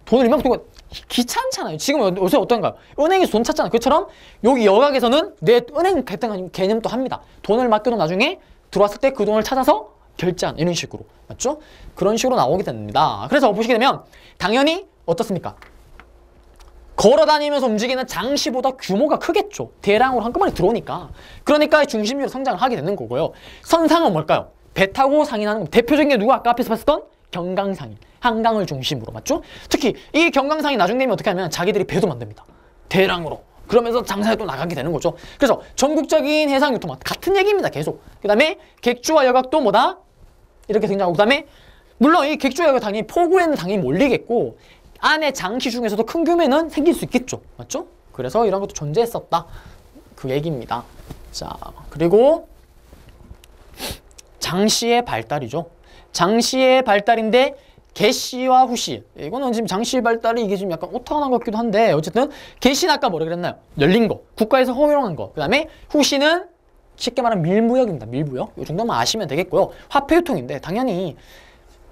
돈을 이만큼 들고, 귀찮잖아요. 지금 요새 어떤가요? 은행에서 돈 찾잖아요. 그처럼 여기 여각에서는 내 은행 같은 개념도 합니다. 돈을 맡겨도 나중에 들어왔을 때 그 돈을 찾아서 결제한, 이런 식으로, 맞죠? 그런 식으로 나오게 됩니다. 그래서 보시게 되면 당연히 어떻습니까? 걸어다니면서 움직이는 장시보다 규모가 크겠죠. 대량으로 한꺼번에 들어오니까. 그러니까 중심지로 성장을 하게 되는 거고요. 선상은 뭘까요? 배 타고 상인하는 거. 대표적인 게 누가 아까 앞에서 봤었던 경강상인, 한강을 중심으로, 맞죠? 특히 이 경강상인 나중 되면 어떻게 하면 자기들이 배도 만듭니다. 대량으로. 그러면서 장사에 또 나가게 되는 거죠. 그래서 전국적인 해상유통 같은 얘기입니다. 계속. 그 다음에 객주와 여각도 뭐다? 이렇게 등장하고, 그 다음에 물론 이 객주와 여각 당연히 포구에는 당연히 몰리겠고 안에 장시 중에서도 큰 규모는 생길 수 있겠죠. 맞죠? 그래서 이런 것도 존재했었다. 그 얘기입니다. 자, 그리고 장시의 발달이죠. 장시의 발달인데 개시와 후시, 이거는 지금 장시의 발달이 이게 지금 약간 오타난 것 같기도 한데, 어쨌든 개시는 아까 뭐라 그랬나요? 열린 거, 국가에서 허용한 거. 그 다음에 후시는 쉽게 말하면 밀무역입니다. 밀무역. 이 정도만 아시면 되겠고요. 화폐 유통인데 당연히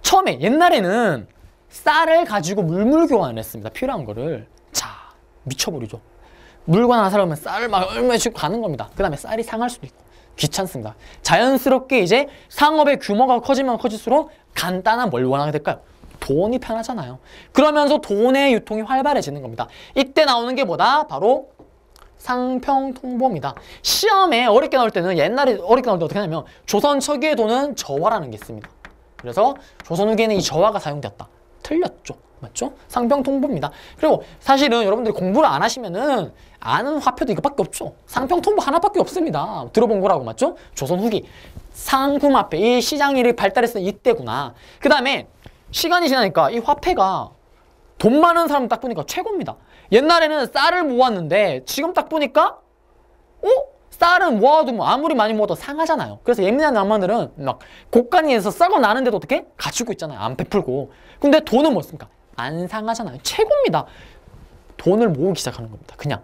처음에 옛날에는 쌀을 가지고 물물 교환을 했습니다. 필요한 거를. 자, 미쳐버리죠. 물건 하나 사려면 쌀을 막 얼마씩 가는 겁니다. 그 다음에 쌀이 상할 수도 있고 귀찮습니다. 자연스럽게 이제 상업의 규모가 커지면 커질수록 간단한 뭘 원하게 될까요? 돈이 편하잖아요. 그러면서 돈의 유통이 활발해지는 겁니다. 이때 나오는 게 뭐다? 바로 상평통보입니다. 시험에 어렵게 나올 때는, 옛날에 어렵게 나올 때 어떻게 하냐면 조선 초기의 돈은 저화라는 게 있습니다. 그래서 조선 후기에는 이 저화가 사용되었다. 틀렸죠. 맞죠? 상평통보입니다. 그리고 사실은 여러분들이 공부를 안 하시면은 아는 화폐도 이것밖에 없죠. 상평통보 하나밖에 없습니다. 들어본 거라고, 맞죠? 조선 후기 상품화폐, 이 시장이 발달했을 이때구나. 그 다음에 시간이 지나니까 이 화폐가 돈 많은 사람 딱 보니까 최고입니다. 옛날에는 쌀을 모았는데 지금 딱 보니까 쌀은 모아도 뭐 아무리 많이 모아도 상하잖아요. 그래서 예민한 양반들은 막 곡간이에서 썩어 나는데도 어떻게? 가지고 있잖아요. 안 베풀고. 근데 돈은 뭐습니까? 안 상하잖아요. 최고입니다. 돈을 모으기 시작하는 겁니다. 그냥.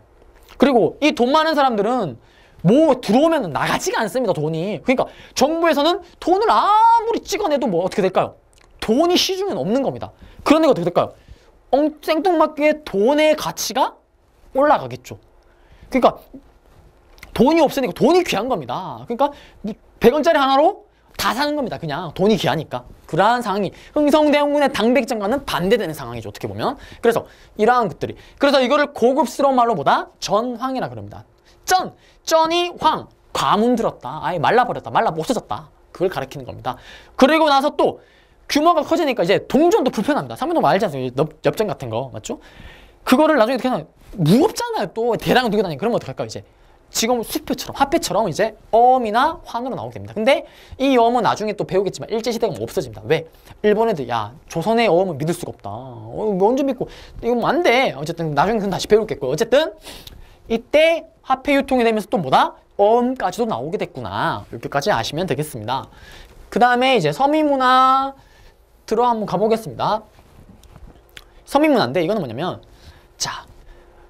그리고 이 돈 많은 사람들은 뭐 들어오면 나가지가 않습니다. 돈이. 그러니까 정부에서는 돈을 아무리 찍어내도 뭐 어떻게 될까요? 돈이 시중에는 없는 겁니다. 그러니까 어떻게 될까요? 생뚱맞게 돈의 가치가 올라가겠죠. 그러니까 돈이 없으니까 돈이 귀한 겁니다. 그러니까 100원짜리 하나로 다 사는 겁니다. 그냥 돈이 귀하니까. 그러한 상황이 흥성대원군의 당백장과는 반대되는 상황이죠. 어떻게 보면. 그래서 이러한 것들이. 그래서 이거를 고급스러운 말로 뭐다? 전황이라 그럽니다. 쩐이 황, 과문 들었다. 아예 말라버렸다. 말라 없어졌다. 그걸 가리키는 겁니다. 그리고 나서 또 규모가 커지니까 이제 동전도 불편합니다. 상면동 알지 않습니까? 엽전 같은 거. 맞죠? 그거를 나중에 어떻게 하냐. 무겁잖아요. 또 대량 두고 다니고. 그러면 어떡할까요? 이제 지금 수표처럼, 화폐처럼 이제 어음이나 환으로 나오게 됩니다. 근데 이 어음은 나중에 또 배우겠지만 일제시대가 없어집니다. 왜? 일본 애들, 야, 조선의 어음은 믿을 수가 없다. 언제 믿고, 이건 뭐 안 돼. 어쨌든 나중에 그건 다시 배우겠고요. 어쨌든 이때 화폐 유통이 되면서 또 뭐다? 어음까지도 나오게 됐구나. 이렇게까지 아시면 되겠습니다. 그 다음에 이제 서민문화 들어 한번 가보겠습니다. 서민문화인데 이거는 뭐냐면, 자,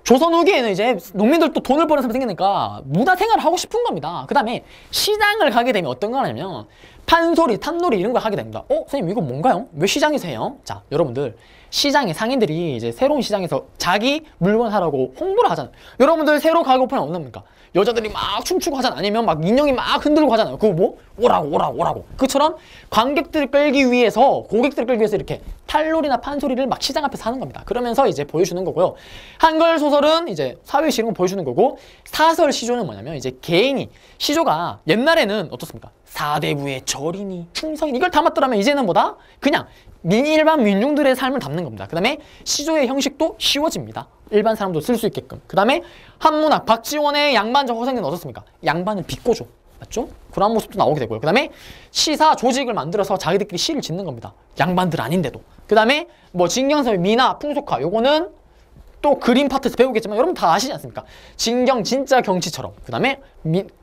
조선 후기에는 이제 농민들도 돈을 버는 사람이 생기니까 문화생활을 하고 싶은 겁니다. 그 다음에 시장을 가게 되면 어떤 거 하냐면 판소리, 탄놀이 이런 걸 하게 됩니다. 선생님 이거 뭔가요? 왜 시장에서 해요? 자, 여러분들 시장에 상인들이 이제 새로운 시장에서 자기 물건 사라고 홍보를 하잖아요. 여러분들 새로 가고픈 어떻습니까? 여자들이 막 춤추고 하잖아요. 아니면 막 인형이 막 흔들고 하잖아요. 그거 뭐? 오라고. 그처럼 관객들을 끌기 위해서, 고객들을 끌기 위해서 이렇게 탈놀이나 판소리를 막 시장 앞에서 하는 겁니다. 그러면서 이제 보여주는 거고요. 한글 소설은 이제 사회 실용을 보여주는 거고, 사설 시조는 뭐냐면 이제 개인이, 시조가 옛날에는 어떻습니까? 사대부의 절이니 충성이니 이걸 담았더라면 이제는 뭐다? 그냥 일반 민중들의 삶을 담는 겁니다. 그 다음에 시조의 형식도 쉬워집니다. 일반 사람도 쓸 수 있게끔. 그 다음에 한문학 박지원의 양반적 허생은 어떻습니까? 양반을 비꼬죠. 맞죠? 그런 모습도 나오게 되고요. 그 다음에 시사 조직을 만들어서 자기들끼리 시를 짓는 겁니다. 양반들 아닌데도. 그 다음에 뭐 진경서의 미나, 풍속화 요거는 또 그림 파트에서 배우겠지만 여러분 다 아시지 않습니까? 진경 진짜 경치처럼. 그 다음에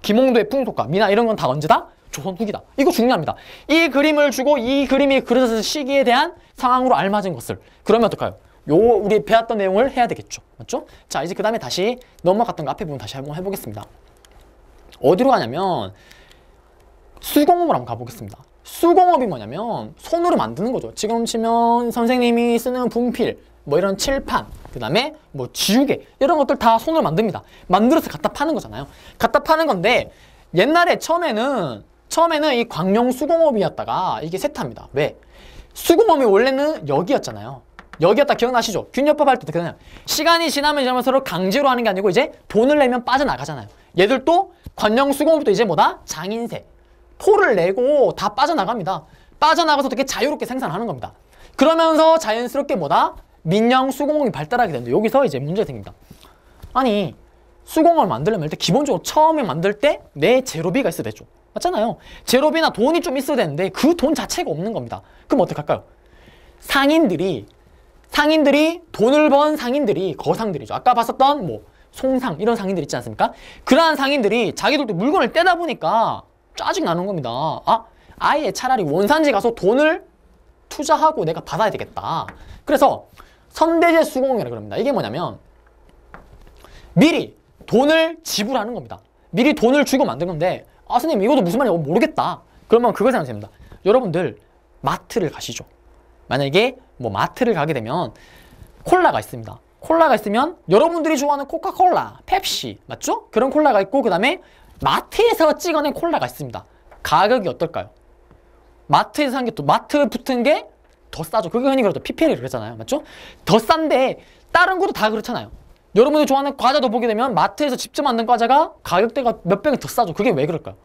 김홍도의 풍속화, 미나 이런 건 다 언제다? 조선 후기다. 이거 중요합니다. 이 그림을 주고 이 그림이 그려졌을 시기에 대한 상황으로 알맞은 것을 그러면 어떨까요? 요 우리 배웠던 내용을 해야 되겠죠. 맞죠? 자, 이제 그 다음에 다시 넘어갔던 거 앞에 부분 다시 한번 해보겠습니다. 어디로 가냐면 수공업으로 한번 가보겠습니다. 수공업이 뭐냐면 손으로 만드는 거죠. 지금 치면 선생님이 쓰는 분필, 뭐 이런 칠판, 그 다음에 뭐 지우개 이런 것들 다 손으로 만듭니다. 만들어서 갖다 파는 거잖아요. 갖다 파는 건데 옛날에 처음에는 이 광명 수공업이었다가 이게 세타입니다. 왜? 수공업이 원래는 여기였잖아요. 여기였다 기억나시죠? 균열법 할 때도 그냥 시간이 지나면 서로 강제로 하는 게 아니고 이제 돈을 내면 빠져나가잖아요. 얘들도 광명 수공업도 이제 뭐다? 장인세. 포를 내고 다 빠져나갑니다. 빠져나가서 어떻게 자유롭게 생산하는 겁니다. 그러면서 자연스럽게 뭐다? 민영 수공업이 발달하게 되는데 여기서 이제 문제가 생깁니다. 아니 수공업을 만들려면 일단 기본적으로 처음에 만들 때 내 재료비가 있어야 되죠. 맞잖아요. 재료비나 돈이 좀 있어야 되는데 그 돈 자체가 없는 겁니다. 그럼 어떡할까요? 상인들이 돈을 번 상인들이 거상들이죠. 아까 봤었던 뭐 송상 이런 상인들 있지 않습니까? 그러한 상인들이 자기들도 물건을 떼다 보니까 짜증나는 겁니다. 아예 차라리 원산지 가서 돈을 투자하고 내가 받아야 되겠다. 그래서 선대제 수공이라고 그럽니다. 이게 뭐냐면 미리 돈을 지불하는 겁니다. 미리 돈을 주고 만든 건데 선생님 이것도 무슨 말인지 모르겠다. 그러면 그걸 생각하면 됩니다. 여러분들 마트를 가시죠. 만약에 뭐 마트를 가게 되면 콜라가 있습니다. 콜라가 있으면 여러분들이 좋아하는 코카콜라, 펩시 맞죠? 그런 콜라가 있고 그 다음에 마트에서 찍어낸 콜라가 있습니다. 가격이 어떨까요? 마트에서 산 게 또 마트 붙은 게 더 싸죠. 그게 흔히 그러죠. PPL이 그러잖아요. 맞죠? 더 싼데 다른 것도 다 그렇잖아요. 여러분들이 좋아하는 과자도 보게 되면 마트에서 직접 만든 과자가 가격대가 몇 배가 더 싸죠. 그게 왜 그럴까요?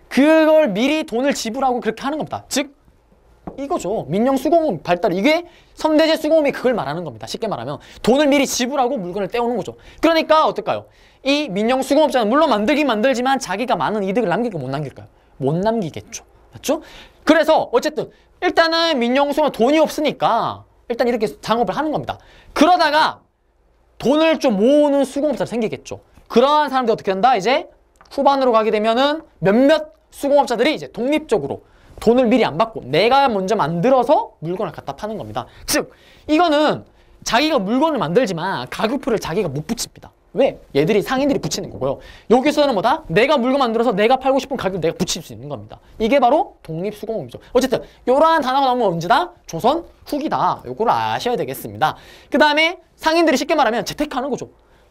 그걸 미리 돈을 지불하고 그렇게 하는 겁니다. 즉 이거죠. 민영 수공업 발달. 이게 선대제 수공업이 그걸 말하는 겁니다. 쉽게 말하면 돈을 미리 지불하고 물건을 떼오는 거죠. 그러니까 어떨까요? 이 민영 수공업자는 물론 만들긴 만들지만 자기가 많은 이득을 남길까 못 남길까요? 못 남기겠죠. 맞죠? 그래서 어쨌든 일단은 민영 수공업 돈이 없으니까 일단 이렇게 작업을 하는 겁니다. 그러다가 돈을 좀 모으는 수공업자가 생기겠죠. 그러한 사람들이 어떻게 한다? 이제 후반으로 가게 되면은 몇몇 수공업자들이 이제 독립적으로 돈을 미리 안 받고 내가 먼저 만들어서 물건을 갖다 파는 겁니다. 즉 이거는 자기가 물건을 만들지만 가격표를 자기가 못 붙입니다. 왜? 얘들이 상인들이 붙이는 거고요. 여기서는 뭐다? 내가 물건 만들어서 내가 팔고 싶은 가격을 내가 붙일 수 있는 겁니다. 이게 바로 독립수공업이죠. 어쨌든 이러한 단어가 나오면 언제다? 조선 후기다. 요거를 아셔야 되겠습니다. 그 다음에 상인들이 쉽게 말하면 재테크하는 거죠.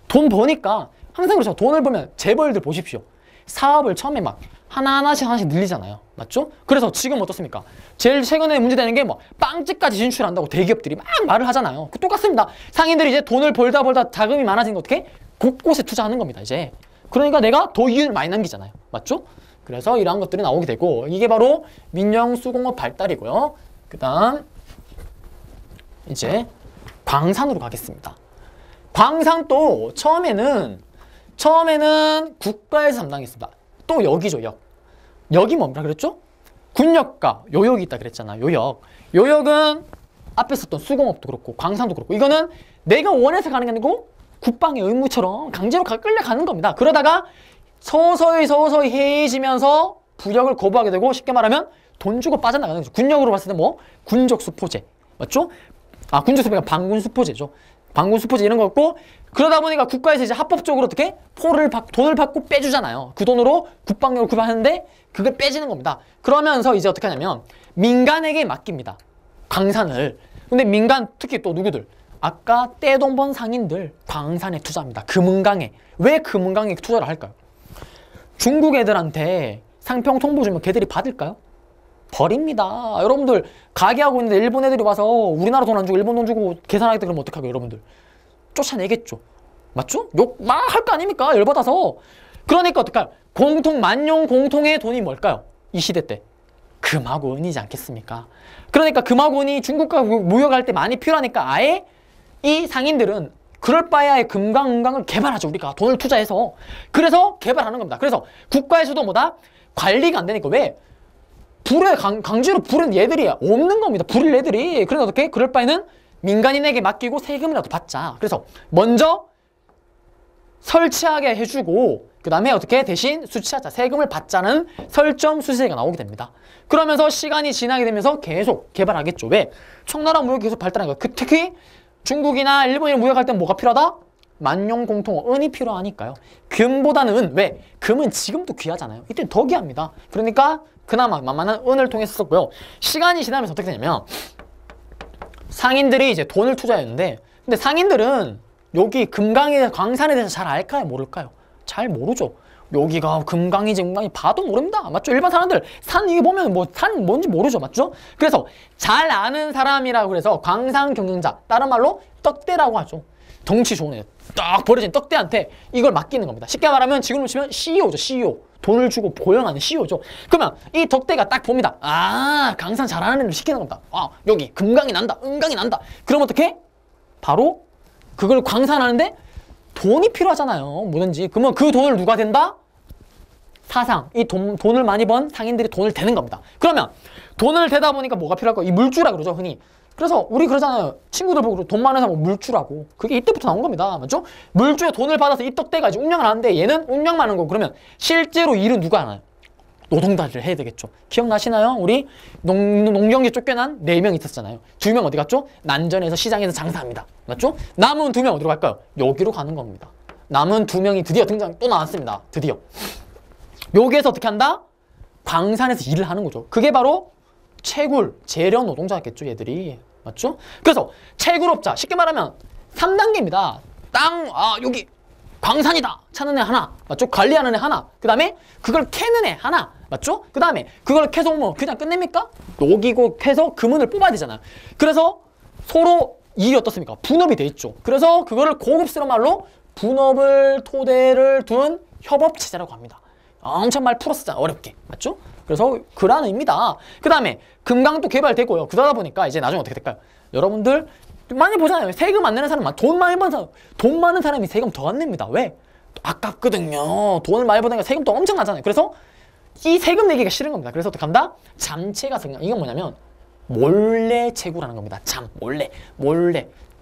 돈 버니까 항상 그렇죠. 돈을 벌면 재벌들 보십시오. 사업을 처음에 막 하나씩 늘리잖아요. 맞죠? 그래서 지금 어떻습니까? 제일 최근에 문제되는 게 뭐 빵집까지 진출한다고 대기업들이 막 말을 하잖아요. 그 똑같습니다. 상인들이 이제 돈을 벌다 자금이 많아진 거 어떻게? 곳곳에 투자하는 겁니다. 이제. 그러니까 내가 더 이윤을 많이 남기잖아요. 맞죠? 그래서 이러한 것들이 나오게 되고 이게 바로 민영수공업 발달이고요. 그 다음 이제 광산으로 가겠습니다. 광산도 처음에는 국가에서 담당했습니다. 또 역이죠, 역. 역이 뭐라 그랬죠? 군역과 요역이 있다 그랬잖아요. 요역은 앞에 썼던 수공업도 그렇고 광산도 그렇고 이거는 내가 원해서 가는 게 아니고 국방의 의무처럼 강제로 끌려가는 겁니다. 그러다가 서서히 해이지면서 부역을 거부하게 되고 쉽게 말하면 돈 주고 빠져나가는 거죠. 군역으로 봤을 때 뭐 군적수포제 맞죠? 군적수포가 방군수포제죠. 방군수포제 이런 거였고 그러다 보니까 국가에서 이제 합법적으로 어떻게 돈을 받고 빼주잖아요. 그 돈으로 국방력을 구입하는데 그걸 빼지는 겁니다. 그러면서 이제 어떻게 하냐면 민간에게 맡깁니다. 광산을. 근데 민간 특히 또 누구들? 아까 떼돈 번 상인들 광산에 투자합니다. 금은강에. 왜 금은강에 투자를 할까요? 중국 애들한테 상평 통보 주면 걔들이 받을까요? 버립니다. 여러분들 가게하고 있는데 일본 애들이 와서 우리나라 돈 안 주고 일본 돈 주고 계산하겠다 그러면 어떡하고요 여러분들? 쫓아내겠죠. 맞죠? 욕 막 할 거 아닙니까? 열받아서. 그러니까 어떡할까요? 만용 공통의 돈이 뭘까요? 이 시대 때? 금하고 은이지 않겠습니까? 그러니까 금하고 은이 중국과 무역할 때 많이 필요하니까 아예 이 상인들은 그럴 바에야 금강, 은강을 개발하죠. 우리가 돈을 투자해서. 그래서 개발하는 겁니다. 그래서 국가에서도 뭐다? 관리가 안 되니까. 왜? 강제로 부른 얘들이 없는 겁니다. 부릴 애들이. 그래서 어떻게? 그럴 바에는 민간인에게 맡기고 세금이라도 받자. 그래서 먼저 설치하게 해주고 그 다음에 어떻게? 대신 수취하자. 세금을 받자는 설정 수수제가 나오게 됩니다. 그러면서 시간이 지나게 되면서 계속 개발하겠죠. 왜? 청나라 무역이 계속 발달한 거예요. 특히 중국이나 일본이랑 무역할 때 뭐가 필요하다? 만용 공통어, 은이 필요하니까요. 금보다는 은. 왜? 금은 지금도 귀하잖아요. 이때는 더 귀합니다. 그러니까 그나마 만만한 은을 통해서 썼고요. 시간이 지나면서 어떻게 되냐면 상인들이 이제 돈을 투자했는데 근데 상인들은 여기 금강에 광산에 대해서 잘 알까요? 모를까요? 잘 모르죠. 여기가 금강이지 은강이 봐도 모릅니다. 맞죠? 일반 사람들 산 이게 보면 뭐 산 뭔지 모르죠. 맞죠? 그래서 잘 아는 사람이라고 그래서 광산 경영자, 다른 말로 떡대라고 하죠. 덩치 좋은 애, 딱 버려진 떡대한테 이걸 맡기는 겁니다. 쉽게 말하면 지금으로 치면 CEO죠. CEO. 돈을 주고 고용하는 CEO죠. 그러면 이 덕대가 딱 봅니다. 아, 강산 잘하는 애를 시키는 겁니다. 아, 여기 금강이 난다, 은강이 난다. 그럼 어떻게? 바로 그걸 광산하는데 돈이 필요하잖아요. 뭐든지. 그러면 그 돈을 누가 된다? 사상. 이 돈을 많이 번 상인들이 돈을 대는 겁니다. 그러면 돈을 대다 보니까 뭐가 필요할까? 이 물주라 그러죠, 흔히. 그래서 우리 그러잖아요. 친구들 보고 돈 많은 사람 물주라고. 그게 이때부터 나온 겁니다. 맞죠? 물주에 돈을 받아서 이 떡대가 이제 운영을 하는데 얘는 운영만 하는 거고 그러면 실제로 일은 누가 하나요? 노동자를 해야 되겠죠. 기억나시나요? 우리 농경계 쫓겨난 4명 있었잖아요. 2명 어디 갔죠? 난전에서 시장에서 장사합니다. 맞죠? 남은 2명 어디로 갈까요? 여기로 가는 겁니다. 남은 2명이 드디어 등장 또 나왔습니다. 드디어. 여기에서 어떻게 한다? 광산에서 일을 하는 거죠. 그게 바로 채굴, 재련 노동자였겠죠, 얘들이. 맞죠? 그래서 채굴업자, 쉽게 말하면 3단계입니다. 여기 광산이다 찾는 애 하나, 맞죠? 관리하는 애 하나, 그 다음에 그걸 캐는 애 하나, 맞죠? 그 다음에 그걸 계속 뭐 그냥 끝냅니까? 녹이고 캐서 금은을 뽑아야 되잖아요. 그래서 서로 일이 어떻습니까? 분업이 돼 있죠. 그래서 그거를 고급스러운 말로 분업을 토대를 둔 협업체제라고 합니다. 엄청 말 풀었었잖아, 어렵게. 맞죠? 그래서 그런 의미다. 그 다음에 금강도 개발되고요. 그러다 보니까 이제 나중에 어떻게 될까요? 여러분들 많이 보잖아요. 세금 안 내는 사람, 돈 많이 버는 사람, 돈 많은 사람이 세금 더 안 냅니다. 왜? 아깝거든요. 돈을 많이 버니까 세금도 엄청 나잖아요. 그래서 이 세금 내기가 싫은 겁니다. 그래서 어떻게 한다? 잠체가 생각. 이건 뭐냐면 몰래 채굴하는 겁니다. 몰래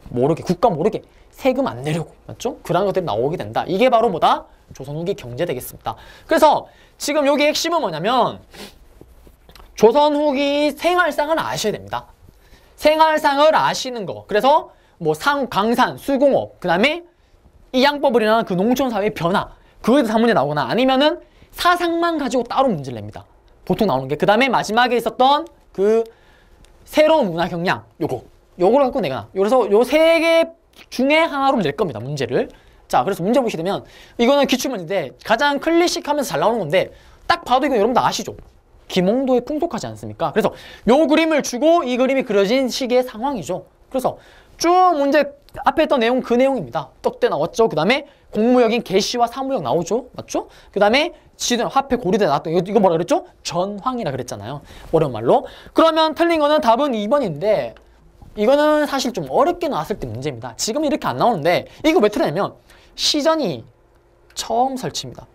모르게, 국가 모르게 세금 안 내려고. 맞죠? 그런 것들이 나오게 된다. 이게 바로 뭐다? 조선 후기 경제 되겠습니다. 그래서 지금 여기 핵심은 뭐냐면 조선 후기 생활상을 아셔야 됩니다. 생활상을 아시는 거. 그래서 뭐 강산, 수공업, 그 다음에 이 양법을 일어나는 그 농촌사회의 변화, 그거에 대해서 한 문제 나오거나 아니면은 사상만 가지고 따로 문제를 냅니다. 보통 나오는 게. 그 다음에 마지막에 있었던 그 새로운 문화 경향, 요거를 갖고 내거나. 그래서 요 3개 중에 하나로 낼 겁니다. 문제를. 자, 그래서 문제 보시게 되면 이거는 기출문제인데 가장 클래식하면서 잘 나오는 건데 딱 봐도 이거 여러분 다 아시죠? 김홍도에 풍속하지 않습니까? 그래서 요 그림을 주고 이 그림이 그려진 시기의 상황이죠. 그래서 쭉 문제 앞에 했던 내용 그 내용입니다. 떡대 나왔죠. 그 다음에 공무역인 개시와 사무역 나오죠. 맞죠? 그 다음에 지든 화폐 고리대 나왔던 이거 뭐라 그랬죠? 전황이라 그랬잖아요. 어려운 말로. 그러면 틀린 거는 답은 2번인데 이거는 사실 좀 어렵게 나왔을 때 문제입니다. 지금 이렇게 안 나오는데 이거 왜 틀렸냐면 시전이 처음 설치입니다.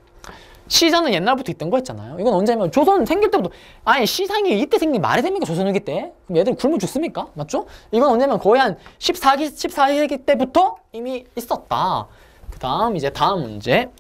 시전은 옛날부터 있던 거 있잖아요. 이건 언제면 조선 생길 때부터 아니 시상이 이때 생긴 말이 됩니까? 조선 후기 때? 그럼 얘들 굶어 죽습니까? 맞죠? 이건 언제면 거의 한 14세기 때부터 이미 있었다. 그 다음 이제 다음 문제.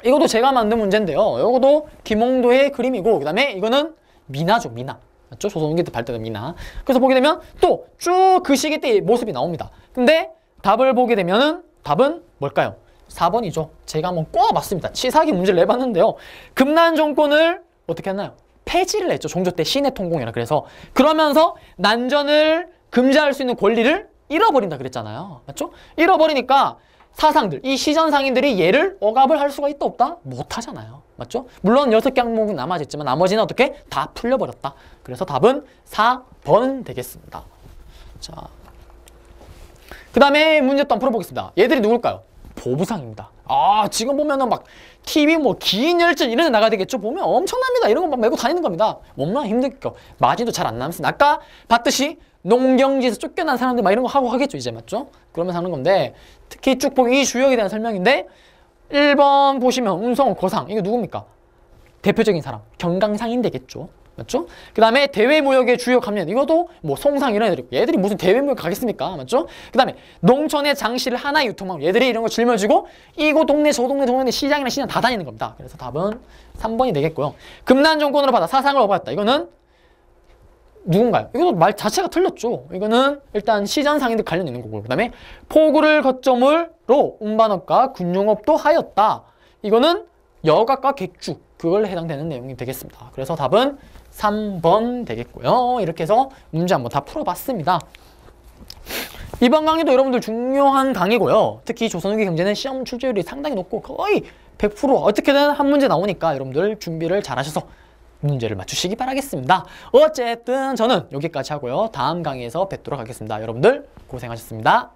이것도 제가 만든 문제인데요. 이것도 김홍도의 그림이고 그 다음에 이거는 미나죠. 미나. 맞죠? 조선 후기 때 발달된 미나. 그래서 보게 되면 또 쭉 그 시기 때 모습이 나옵니다. 근데 답을 보게 되면은 답은 뭘까요? 4번이죠. 제가 한번 꼬아봤습니다. 치사기 문제를 내봤는데요. 금난 정권을 어떻게 했나요? 폐지를 했죠. 종조 때 시내 통공이라 그래서. 그러면서 난전을 금지할 수 있는 권리를 잃어버린다 그랬잖아요. 맞죠? 잃어버리니까 사상들, 이 시전 상인들이 얘를 억압을 할 수가 있다 없다? 못하잖아요. 맞죠? 물론 6개 항목은 남아있지만 나머지는 어떻게? 다 풀려버렸다. 그래서 답은 4번 되겠습니다. 자, 그 다음에 문제 또 한번 풀어보겠습니다. 얘들이 누굴까요? 도부상입니다. 아, 지금 보면은 막 TV 뭐 긴 열전 이런 데 나가야 되겠죠? 보면 엄청납니다. 이런 거 막 메고 다니는 겁니다. 얼마나 힘들까. 마진도 잘 안 남습니다. 아까 봤듯이 농경지에서 쫓겨난 사람들 막 이런 거 하고 하겠죠, 이제. 맞죠? 그러면서 하는 건데, 특히 쭉 보면 이 주역에 대한 설명인데 1번 보시면 운성, 고상. 이거 누굽니까? 대표적인 사람. 경강상인 되겠죠. 맞죠? 그 다음에 대외무역의 주요 감면. 이것도 뭐 송상 이런 애들이 있고. 얘들이 무슨 대외무역 가겠습니까? 맞죠? 그 다음에 농촌의 장시를 하나 유통하고 얘들이 이런 거 짊어지고 이거 동네 저 동네 시장이나 시장 다 다니는 겁니다. 그래서 답은 3번이 되겠고요. 금난 정권으로 받아 사상을 얻었다. 이거는 누군가요? 이것도 말 자체가 틀렸죠. 이거는 일단 시전 상인들 관련 있는 거고. 그 다음에 포구를 거점으로 운반업과 군용업도 하였다. 이거는 여각과 객주 그걸 해당되는 내용이 되겠습니다. 그래서 답은 3번 되겠고요. 이렇게 해서 문제 한번 다 풀어봤습니다. 이번 강의도 여러분들 중요한 강의고요. 특히 조선후기 경제는 시험 출제율이 상당히 높고 거의 100% 어떻게든 한 문제 나오니까 여러분들 준비를 잘 하셔서 문제를 맞추시기 바라겠습니다. 어쨌든 저는 여기까지 하고요. 다음 강의에서 뵙도록 하겠습니다. 여러분들 고생하셨습니다.